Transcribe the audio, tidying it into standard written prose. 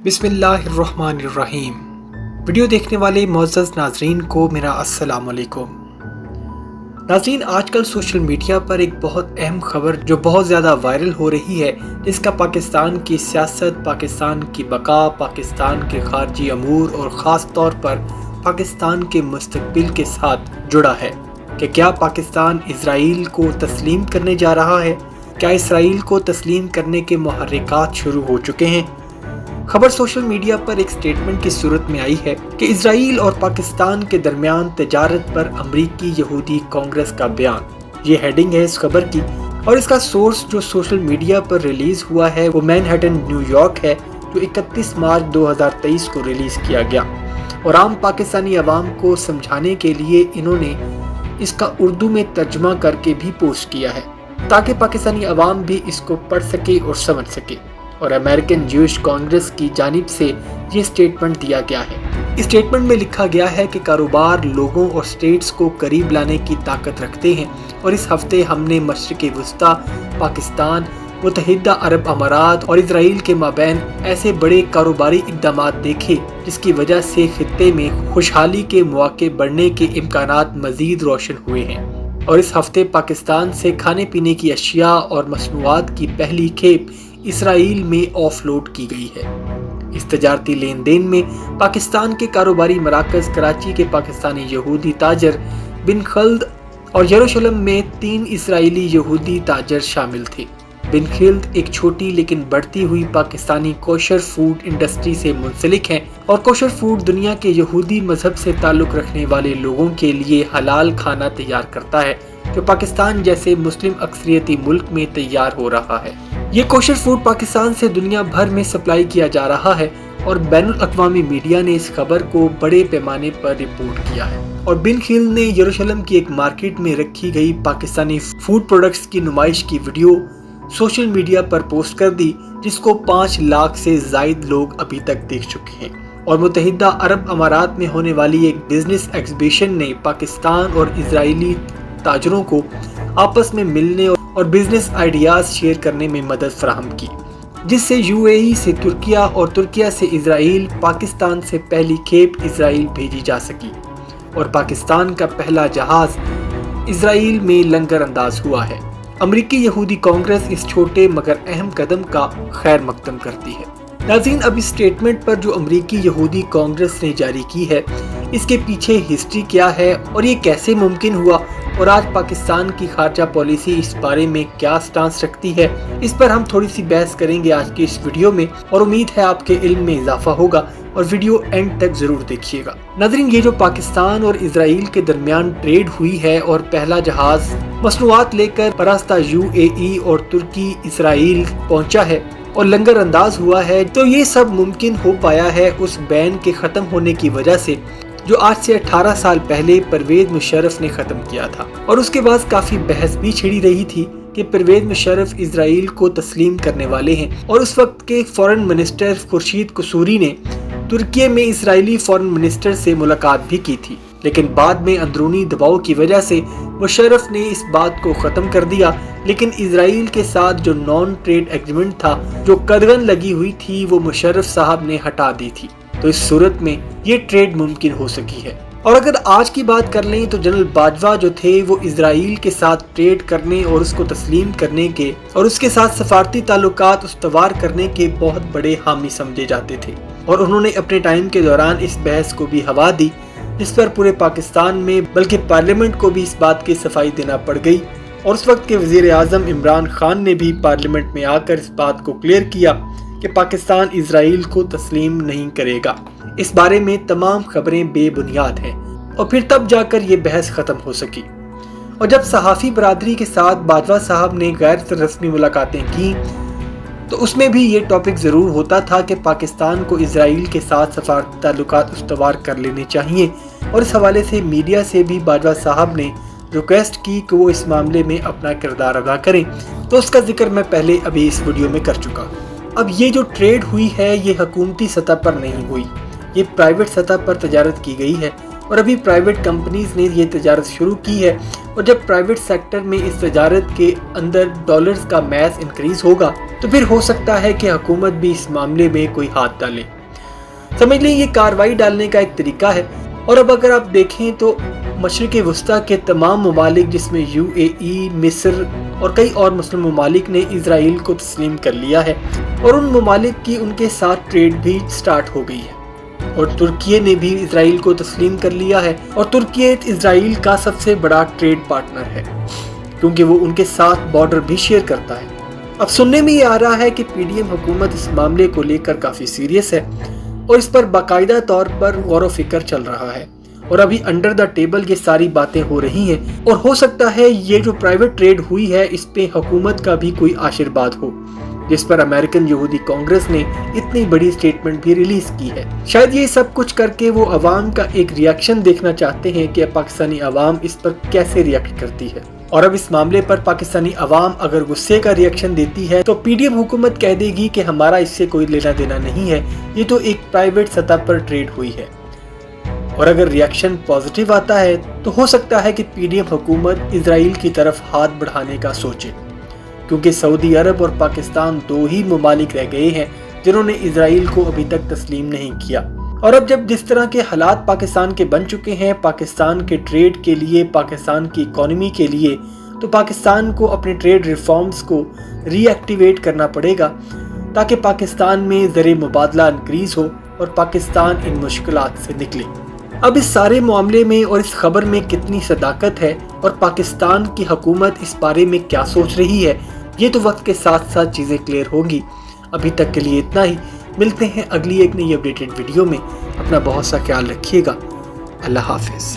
بسم اللہ الرحمن الرحیم۔ ویڈیو دیکھنے والے معزز ناظرین کو میرا السلام علیکم۔ ناظرین، آج کل سوشل میڈیا پر ایک بہت اہم خبر جو بہت زیادہ وائرل ہو رہی ہے، جس کا پاکستان کی سیاست، پاکستان کی بقا، پاکستان کے خارجی امور اور خاص طور پر پاکستان کے مستقبل کے ساتھ جڑا ہے کہ کیا پاکستان اسرائیل کو تسلیم کرنے جا رہا ہے؟ کیا اسرائیل کو تسلیم کرنے کے محرکات شروع ہو چکے ہیں؟ خبر سوشل میڈیا پر ایک سٹیٹمنٹ کی صورت میں آئی ہے کہ اسرائیل اور پاکستان کے درمیان تجارت پر امریکی یہودی کانگریس کا بیان۔ یہ ہیڈنگ ہے اس خبر کی، اور اس کا سورس جو سوشل میڈیا پر ریلیز ہوا ہے وہ مینہٹن نیو یارک ہے، جو 31 مارچ 2023 کو ریلیز کیا گیا، اور عام پاکستانی عوام کو سمجھانے کے لیے انہوں نے اس کا اردو میں ترجمہ کر کے بھی پوسٹ کیا ہے تاکہ پاکستانی عوام بھی اس کو پڑھ سکے اور سمجھ سکے۔ اور امریکن جوش کانگریس کی جانب سے یہ سٹیٹمنٹ دیا گیا ہے۔ اس سٹیٹمنٹ میں لکھا گیا ہے کہ کاروبار لوگوں اور سٹیٹس کو قریب لانے کی طاقت رکھتے ہیں، اور اس ہفتے ہم نے مشرق وسطیٰ، پاکستان، متحدہ عرب امارات اور اسرائیل کے مابین ایسے بڑے کاروباری اقدامات دیکھے جس کی وجہ سے خطے میں خوشحالی کے مواقع بڑھنے کے امکانات مزید روشن ہوئے ہیں، اور اس ہفتے پاکستان سے کھانے پینے کی اشیاء اور مصنوعات کی پہلی کھیپ اسرائیل میں آف لوڈ کی گئی ہے۔ اس تجارتی لین دین میں پاکستان کے کاروباری مراکز کراچی کے پاکستانی یہودی تاجر بن خلد اور یروشلم میں 3 اسرائیلی یہودی تاجر شامل تھے۔ بن خلد ایک چھوٹی لیکن بڑھتی ہوئی پاکستانی کوشر فوڈ انڈسٹری سے منسلک ہیں، اور کوشر فوڈ دنیا کے یہودی مذہب سے تعلق رکھنے والے لوگوں کے لیے حلال کھانا تیار کرتا ہے جو پاکستان جیسے مسلم اکثریتی ملک میں تیار ہو رہا ہے۔ یہ کوشر فوڈ پاکستان سے دنیا بھر میں سپلائی کیا جا رہا ہے، اور بین الاقوامی میڈیا نے اس خبر کو بڑے پیمانے پر رپورٹ کیا ہے، اور بن خلد نے یروشلم کی ایک مارکیٹ میں رکھی گئی پاکستانی فوڈ پروڈکٹس کی نمائش کی ویڈیو سوشل میڈیا پر پوسٹ کر دی، جس کو 5 لاکھ سے زائد لوگ ابھی تک دیکھ چکے ہیں۔ اور متحدہ عرب امارات میں ہونے والی ایک بزنس ایگزیبیشن نے پاکستان اور اسرائیلی تاجروں کو آپس میں ملنے اور بزنس آئیڈیاز شیئر کرنے میں مدد فراہم کی، جس سے UAE سے ترکیہ اور ترکیہ سے اسرائیل، پاکستان سے پہلی کھیپ اسرائیل بھیجی جا سکی، اور پاکستان کا پہلا جہاز اسرائیل میں لنگر انداز ہوا ہے۔ امریکی یہودی کانگریس اس چھوٹے مگر اہم قدم کا خیر مقدم کرتی ہے۔ ناظرین، اب اس سٹیٹمنٹ پر جو امریکی یہودی کانگریس نے جاری کی ہے، اس کے پیچھے ہسٹری کیا ہے اور یہ کیسے ممکن ہوا، اور آج پاکستان کی خارجہ پالیسی اس بارے میں کیا سٹانس رکھتی ہے، اس پر ہم تھوڑی سی بحث کریں گے آج کی اس ویڈیو میں، اور امید ہے آپ کے علم میں اضافہ ہوگا، اور ویڈیو اینڈ تک ضرور دیکھیے گا۔ ناظرین، یہ جو پاکستان اور اسرائیل کے درمیان ٹریڈ ہوئی ہے اور پہلا جہاز مصنوعات لے کر براستہ UAE اور ترکی اسرائیل پہنچا ہے اور لنگر انداز ہوا ہے، تو یہ سب ممکن ہو پایا ہے اس بین کے ختم ہونے کی وجہ سے جو آج سے 18 سال پہلے پرویز مشرف نے ختم کیا تھا، اور اس کے بعد کافی بحث بھی چھڑی رہی تھی کہ پرویز مشرف اسرائیل کو تسلیم کرنے والے ہیں، اور اس وقت کے فورن منسٹر خورشید قصوری نے ترکیہ میں اسرائیلی فورن منسٹر سے ملاقات بھی کی تھی، لیکن بعد میں اندرونی دباؤ کی وجہ سے مشرف نے اس بات کو ختم کر دیا، لیکن اسرائیل کے ساتھ جو نان ٹریڈ ایگریمنٹ تھا، جو قدغن لگی ہوئی تھی، وہ مشرف صاحب نے ہٹا دی تھی، تو اس صورت میں یہ ٹریڈ ممکن ہو سکی ہے۔ اور اگر آج کی بات کر لیں تو جنرل باجوہ جو تھے وہ اسرائیل کے ساتھ ٹریڈ کرنے اور اس کو تسلیم کرنے کے اور اس کے ساتھ سفارتی تعلقات استوار کرنے کے بہت بڑے حامی سمجھے جاتے تھے، اور انہوں نے اپنے ٹائم کے دوران اس بحث کو بھی ہوا دی، جس پر پورے پاکستان میں بلکہ پارلیمنٹ کو بھی اس بات کی صفائی دینا پڑ گئی، اور اس وقت کے وزیر اعظم عمران خان نے بھی پارلیمنٹ میں آ کر اس بات کو کلیئر کیا کہ پاکستان اسرائیل کو تسلیم نہیں کرے گا۔ اس بارے میں تمام خبریں بے بنیاد ہیں، اور پھر تب جا کر یہ بحث ختم ہو سکی۔ اور جب صحافی برادری کے ساتھ باجوہ صاحب نے غیر رسمی ملاقاتیں کی تو اس میں بھی یہ ٹاپک ضرور ہوتا تھا کہ پاکستان کو اسرائیل کے ساتھ سفارتی تعلقات استوار کر لینے چاہیے، اور اس حوالے سے میڈیا سے بھی باجوہ صاحب نے ریکویسٹ کی کہ وہ اس معاملے میں اپنا کردار ادا کریں، تو اس کا ذکر میں پہلے ابھی اس ویڈیو میں کر چکا۔ اب یہ جو ٹریڈ ہوئی ہے یہ حکومتی سطح پر نہیں ہوئی، یہ پرائیویٹ سطح پر تجارت کی گئی ہے، اور ابھی پرائیویٹ کمپنیز نے یہ تجارت شروع کی ہے، اور جب پرائیویٹ سیکٹر میں اس تجارت کے اندر ڈالرز کا میس انکریز ہوگا تو پھر ہو سکتا ہے کہ حکومت بھی اس معاملے میں کوئی ہاتھ ڈالے۔ سمجھ لیں یہ کارروائی ڈالنے کا ایک طریقہ ہے۔ اور اب اگر آپ دیکھیں تو مشرق وسطیٰ کے تمام ممالک جس میں UAE، مصر اور کئی اور مسلم ممالک نے اسرائیل کو تسلیم کر لیا ہے، اور ان ممالک کی ان کے ساتھ ٹریڈ بھی سٹارٹ ہو گئی ہے، اور ترکیہ نے بھی اسرائیل کو تسلیم کر لیا ہے، اور ترکیہ اسرائیل کا سب سے بڑا ٹریڈ پارٹنر ہے کیونکہ وہ ان کے ساتھ بارڈر بھی شیئر کرتا ہے۔ اب سننے میں یہ آ رہا ہے کہ PDM حکومت اس معاملے کو لے کر کافی سیریس ہے اور اس پر باقاعدہ طور پر غور و فکر چل رہا ہے، اور ابھی انڈر دا ٹیبل یہ ساری باتیں ہو رہی ہیں، اور ہو سکتا ہے یہ جو پرائیویٹ ٹریڈ ہوئی ہے اس پہ حکومت کا بھی کوئی آشرواد ہو، جس پر امریکن یہودی کانگریس نے اتنی بڑی سٹیٹمنٹ بھی ریلیز کی ہے۔ شاید یہ سب کچھ کر کے وہ عوام کا ایک ریاکشن دیکھنا چاہتے ہیں کہ پاکستانی عوام اس پر کیسے ریاکٹ کرتی ہے، اور اب اس معاملے پر پاکستانی عوام اگر غصے کا ریاکشن دیتی ہے تو PDM حکومت کہہ دے گی کہ ہمارا اس سے کوئی لینا دینا نہیں ہے، یہ تو ایک پرائیویٹ سطح پر ٹریڈ ہوئی ہے۔ اور اگر ریاکشن پازیٹیو آتا ہے تو ہو سکتا ہے کہ PDM حکومت اسرائیل کی طرف ہاتھ بڑھانے کا سوچے، کیونکہ سعودی عرب اور پاکستان دو ہی ممالک رہ گئے ہیں جنہوں نے اسرائیل کو ابھی تک تسلیم نہیں کیا۔ اور اب جب جس طرح کے حالات پاکستان کے بن چکے ہیں پاکستان کے ٹریڈ کے لیے، پاکستان کی اکانومی کے لیے، تو پاکستان کو اپنے ٹریڈ ریفارمز کو ری ایکٹیویٹ کرنا پڑے گا تاکہ پاکستان میں زر مبادلہ انکریز ہو اور پاکستان ان مشکلات سے نکلے۔ اب اس سارے معاملے میں اور اس خبر میں کتنی صداقت ہے اور پاکستان کی حکومت اس بارے میں کیا سوچ رہی ہے، یہ تو وقت کے ساتھ ساتھ چیزیں کلیئر ہوگی۔ ابھی تک کے لیے اتنا ہی، ملتے ہیں اگلی ایک نئی اپڈیٹڈ ویڈیو میں۔ اپنا بہت سا خیال رکھیے گا۔ اللہ حافظ۔